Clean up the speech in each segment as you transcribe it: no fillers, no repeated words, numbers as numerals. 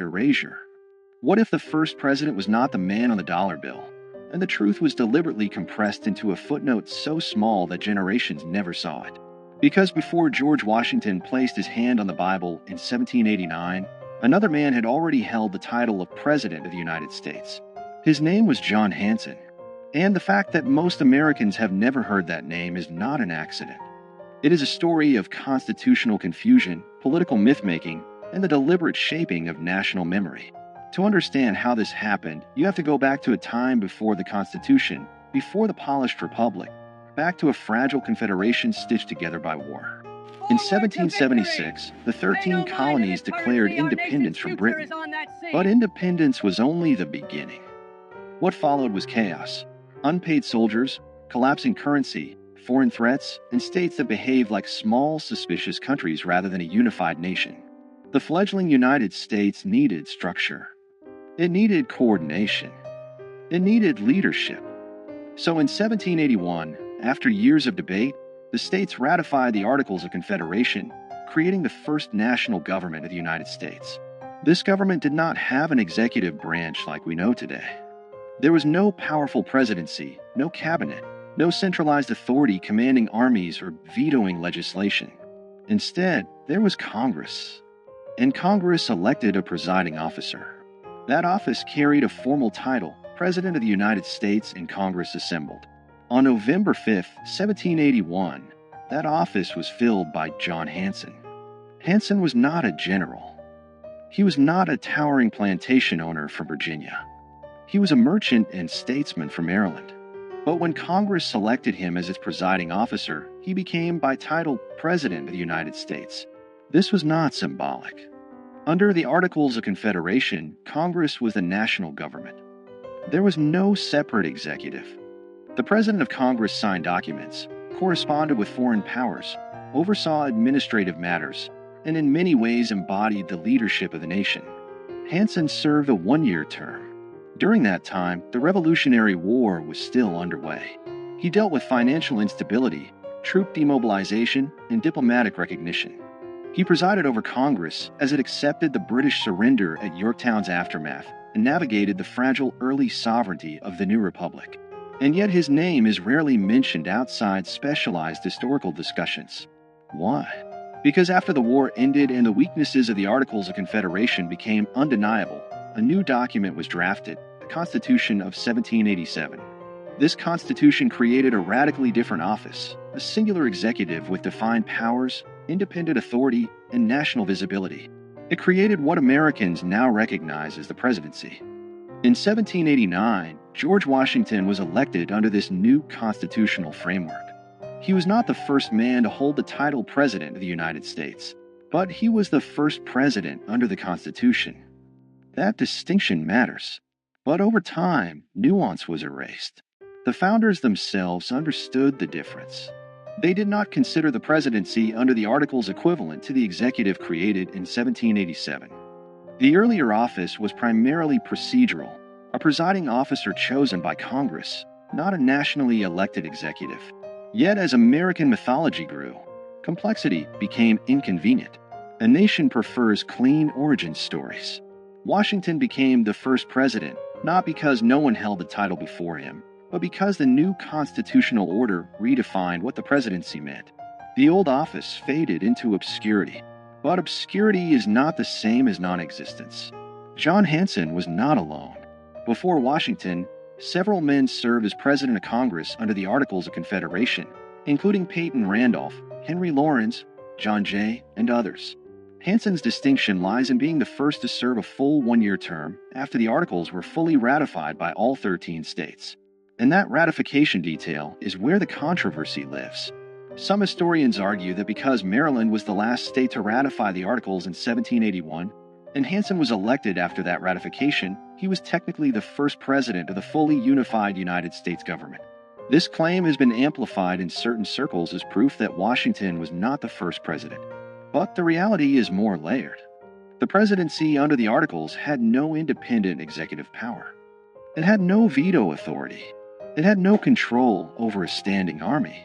erasure. What if the first president was not the man on the dollar bill, and the truth was deliberately compressed into a footnote so small that generations never saw it? Because before George Washington placed his hand on the Bible in 1789, another man had already held the title of President of the United States. His name was John Hanson, and the fact that most Americans have never heard that name is not an accident. It is a story of constitutional confusion, political myth-making, and the deliberate shaping of national memory. To understand how this happened, you have to go back to a time before the Constitution, before the polished republic, back to a fragile confederation stitched together by war. In 1776, the 13 colonies declared independence from Britain, but independence was only the beginning. What followed was chaos: unpaid soldiers, collapsing currency, foreign threats, and states that behaved like small, suspicious countries rather than a unified nation. The fledgling United States needed structure. It needed coordination. It needed leadership. So in 1781, after years of debate, the states ratified the Articles of Confederation, creating the first national government of the United States. This government did not have an executive branch like we know today. There was no powerful presidency, no cabinet, no centralized authority commanding armies or vetoing legislation. Instead, there was Congress. And Congress elected a presiding officer. That office carried a formal title, President of the United States, and Congress assembled. On November 5, 1781, that office was filled by John Hanson. Hanson was not a general. He was not a towering plantation owner from Virginia. He was a merchant and statesman from Maryland. But when Congress selected him as its presiding officer, he became by title President of the United States. This was not symbolic. Under the Articles of Confederation, Congress was the national government. There was no separate executive. The President of Congress signed documents, corresponded with foreign powers, oversaw administrative matters, and in many ways embodied the leadership of the nation. Hanson served a one-year term. During that time, the Revolutionary War was still underway. He dealt with financial instability, troop demobilization, and diplomatic recognition. He presided over Congress as it accepted the British surrender at Yorktown's aftermath and navigated the fragile early sovereignty of the new republic. And yet his name is rarely mentioned outside specialized historical discussions. Why? Because after the war ended and the weaknesses of the Articles of Confederation became undeniable, a new document was drafted, the Constitution of 1787. This Constitution created a radically different office, a singular executive with defined powers, independent authority, and national visibility. It created what Americans now recognize as the presidency. In 1789, George Washington was elected under this new constitutional framework. He was not the first man to hold the title President of the United States, but he was the first president under the Constitution. That distinction matters. But over time, nuance was erased. The founders themselves understood the difference. They did not consider the presidency under the Articles equivalent to the executive created in 1787. The earlier office was primarily procedural, a presiding officer chosen by Congress, not a nationally elected executive. Yet as American mythology grew, complexity became inconvenient. A nation prefers clean origin stories. Washington became the first president, not because no one held the title before him, but because the new constitutional order redefined what the presidency meant. The old office faded into obscurity, but obscurity is not the same as non-existence. John Hanson was not alone. Before Washington, several men served as president of Congress under the Articles of Confederation, including Peyton Randolph, Henry Laurens, John Jay, and others. Hanson's distinction lies in being the first to serve a full one-year term after the Articles were fully ratified by all 13 states. And that ratification detail is where the controversy lives. Some historians argue that because Maryland was the last state to ratify the Articles in 1781, and Hanson was elected after that ratification, he was technically the first president of the fully unified United States government. This claim has been amplified in certain circles as proof that Washington was not the first president. But the reality is more layered. The presidency under the Articles had no independent executive power. It had no veto authority. It had no control over a standing army.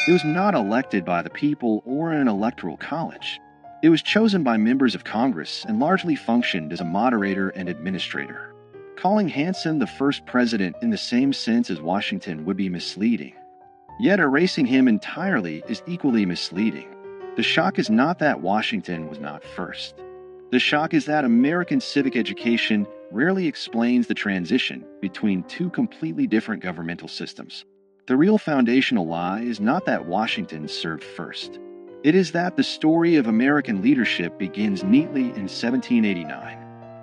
It was not elected by the people or an electoral college. It was chosen by members of Congress and largely functioned as a moderator and administrator. Calling Hanson the first president in the same sense as Washington would be misleading. Yet erasing him entirely is equally misleading. The shock is not that Washington was not first. The shock is that American civic education rarely explains the transition between two completely different governmental systems. The real foundational lie is not that Washington served first. It is that the story of American leadership begins neatly in 1789.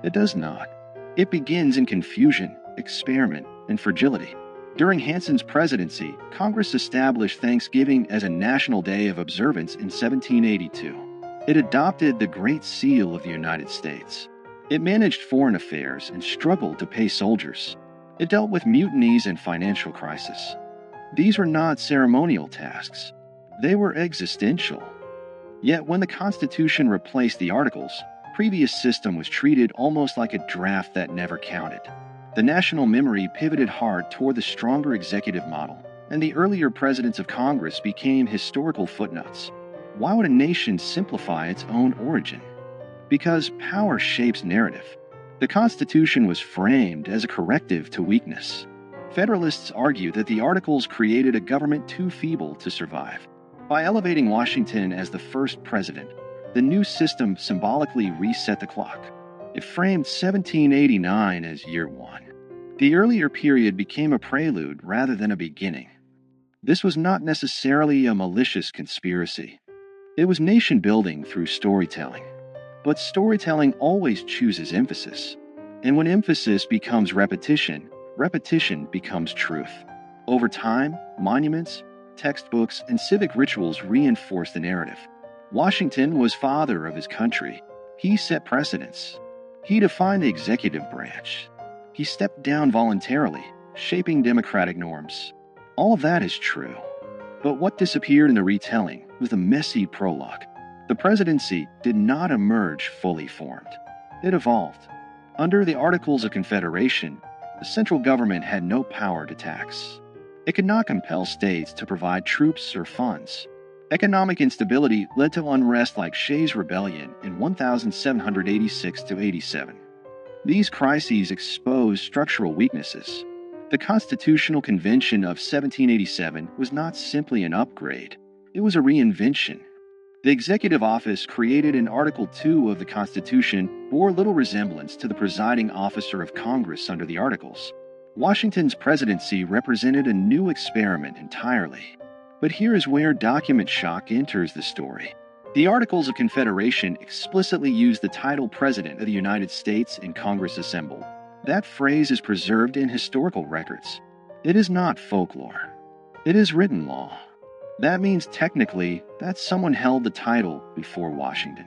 It does not. It begins in confusion, experiment, and fragility. During Hanson's presidency, Congress established Thanksgiving as a national day of observance in 1782. It adopted the Great Seal of the United States. It managed foreign affairs and struggled to pay soldiers. It dealt with mutinies and financial crisis. These were not ceremonial tasks. They were existential. Yet when the Constitution replaced the Articles, the previous system was treated almost like a draft that never counted. The national memory pivoted hard toward the stronger executive model, and the earlier presidents of Congress became historical footnotes. Why would a nation simplify its own origin? Because power shapes narrative. The Constitution was framed as a corrective to weakness. Federalists argue that the Articles created a government too feeble to survive. By elevating Washington as the first president, the new system symbolically reset the clock. It framed 1789 as year one. The earlier period became a prelude rather than a beginning. This was not necessarily a malicious conspiracy. It was nation-building through storytelling. But storytelling always chooses emphasis. And when emphasis becomes repetition, repetition becomes truth. Over time, monuments, textbooks, and civic rituals reinforce the narrative. Washington was father of his country. He set precedents. He defined the executive branch. He stepped down voluntarily, shaping democratic norms. All of that is true. But what disappeared in the retelling was the messy prologue. The presidency did not emerge fully formed. It evolved. Under the Articles of Confederation, the central government had no power to tax. It could not compel states to provide troops or funds. Economic instability led to unrest like Shays' Rebellion in 1786–87. These crises exposed structural weaknesses. The Constitutional Convention of 1787 was not simply an upgrade, it was a reinvention. The executive office created in Article 2 of the Constitution bore little resemblance to the presiding officer of Congress under the Articles. Washington's presidency represented a new experiment entirely. But here is where document shock enters the story. The Articles of Confederation explicitly use the title President of the United States in Congress assembled. That phrase is preserved in historical records. It is not folklore. It is written law. That means technically that someone held the title before Washington.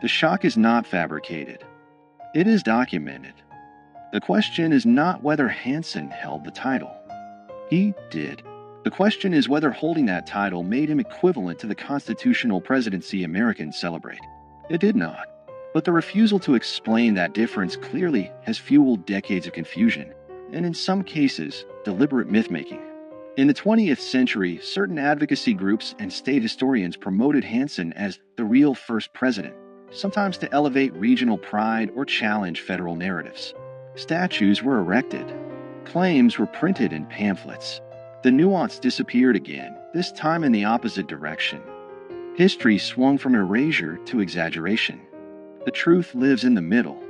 The shock is not fabricated. It is documented. The question is not whether Hanson held the title. He did. The question is whether holding that title made him equivalent to the constitutional presidency Americans celebrate. It did not. But the refusal to explain that difference clearly has fueled decades of confusion, and in some cases, deliberate myth-making. In the 20th century, certain advocacy groups and state historians promoted Hanson as the real first president, sometimes to elevate regional pride or challenge federal narratives. Statues were erected. Claims were printed in pamphlets. The nuance disappeared again, this time in the opposite direction. History swung from erasure to exaggeration. The truth lives in the middle.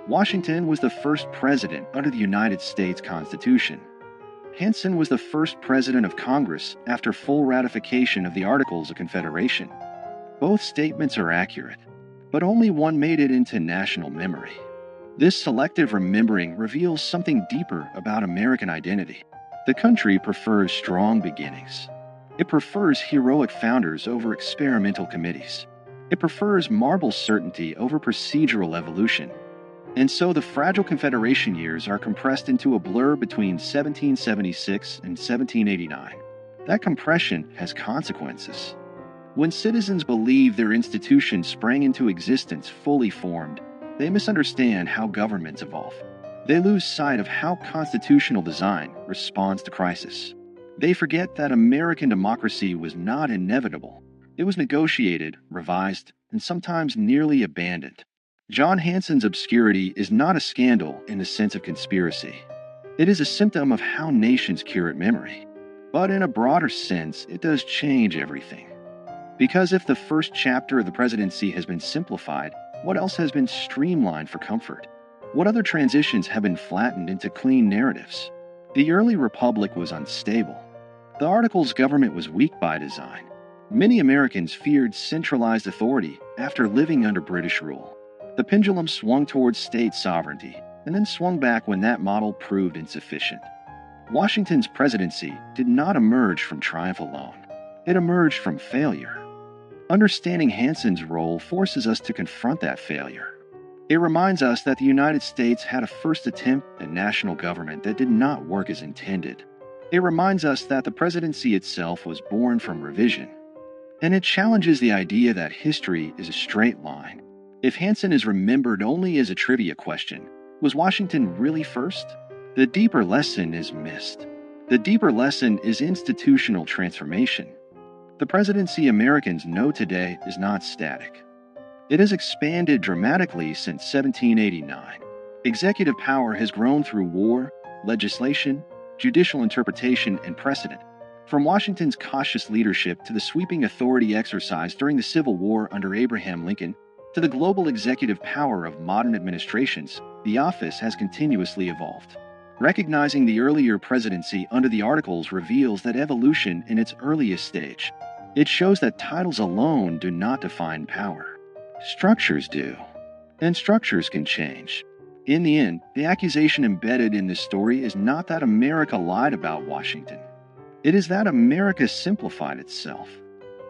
Washington was the first president under the United States Constitution. Hanson was the first president of Congress after full ratification of the Articles of Confederation. Both statements are accurate, but only one made it into national memory. This selective remembering reveals something deeper about American identity. The country prefers strong beginnings. It prefers heroic founders over experimental committees. It prefers marble certainty over procedural evolution. And so the fragile Confederation years are compressed into a blur between 1776 and 1789. That compression has consequences. When citizens believe their institutions sprang into existence fully formed, they misunderstand how governments evolve. They lose sight of how constitutional design responds to crisis. They forget that American democracy was not inevitable. It was negotiated, revised, and sometimes nearly abandoned. John Hanson's obscurity is not a scandal in the sense of conspiracy. It is a symptom of how nations curate memory. But in a broader sense, it does change everything. Because if the first chapter of the presidency has been simplified, what else has been streamlined for comfort? What other transitions have been flattened into clean narratives? The early republic was unstable. The Articles government was weak by design. Many Americans feared centralized authority after living under British rule. The pendulum swung towards state sovereignty, and then swung back when that model proved insufficient. Washington's presidency did not emerge from triumph alone. It emerged from failure. Understanding Hanson's role forces us to confront that failure. It reminds us that the United States had a first attempt at national government that did not work as intended. It reminds us that the presidency itself was born from revision. And it challenges the idea that history is a straight line. If Hanson is remembered only as a trivia question, was Washington really first? The deeper lesson is missed. The deeper lesson is institutional transformation. The presidency Americans know today is not static. It has expanded dramatically since 1789. Executive power has grown through war, legislation, judicial interpretation, and precedent. From Washington's cautious leadership to the sweeping authority exercised during the Civil War under Abraham Lincoln, to the global executive power of modern administrations, the office has continuously evolved. Recognizing the earlier presidency under the Articles reveals that evolution in its earliest stage. It shows that titles alone do not define power. Structures do. And structures can change. In the end, the accusation embedded in this story is not that America lied about Washington. It is that America simplified itself.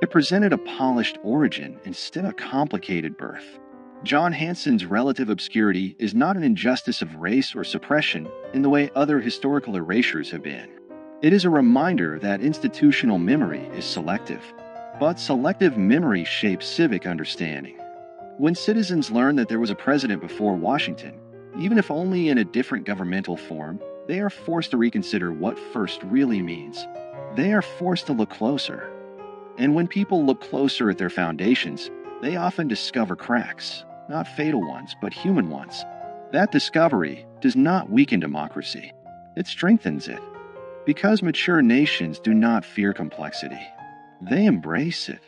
It presented a polished origin instead of a complicated birth. John Hanson's relative obscurity is not an injustice of race or suppression in the way other historical erasures have been. It is a reminder that institutional memory is selective, but selective memory shapes civic understanding. When citizens learn that there was a president before Washington, even if only in a different governmental form, they are forced to reconsider what first really means. They are forced to look closer. And when people look closer at their foundations, they often discover cracks, not fatal ones, but human ones. That discovery does not weaken democracy. It strengthens it. Because mature nations do not fear complexity. They embrace it.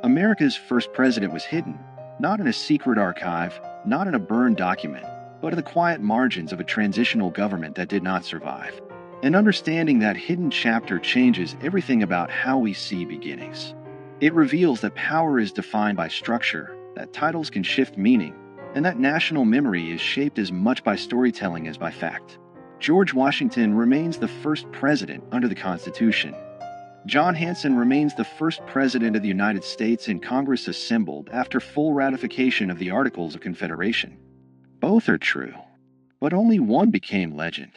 America's first president was hidden, not in a secret archive, not in a burned document, but in the quiet margins of a transitional government that did not survive. And understanding that hidden chapter changes everything about how we see beginnings. It reveals that power is defined by structure, that titles can shift meaning, and that national memory is shaped as much by storytelling as by fact. George Washington remains the first president under the Constitution. John Hanson remains the first president of the United States in Congress assembled after full ratification of the Articles of Confederation. Both are true, but only one became legend.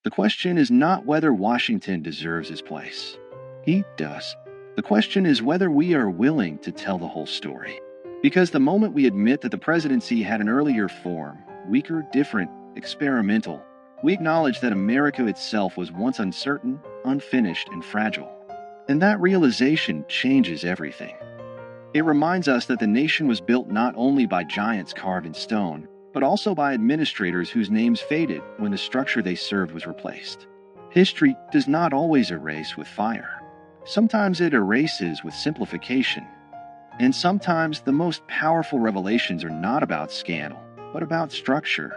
The question is not whether Washington deserves his place. He does. The question is whether we are willing to tell the whole story. Because the moment we admit that the presidency had an earlier form, weaker, different, experimental, we acknowledge that America itself was once uncertain, unfinished, and fragile. And that realization changes everything. It reminds us that the nation was built not only by giants carved in stone, but also by administrators whose names faded when the structure they served was replaced. History does not always erase with fire. Sometimes it erases with simplification. And sometimes the most powerful revelations are not about scandal, but about structure.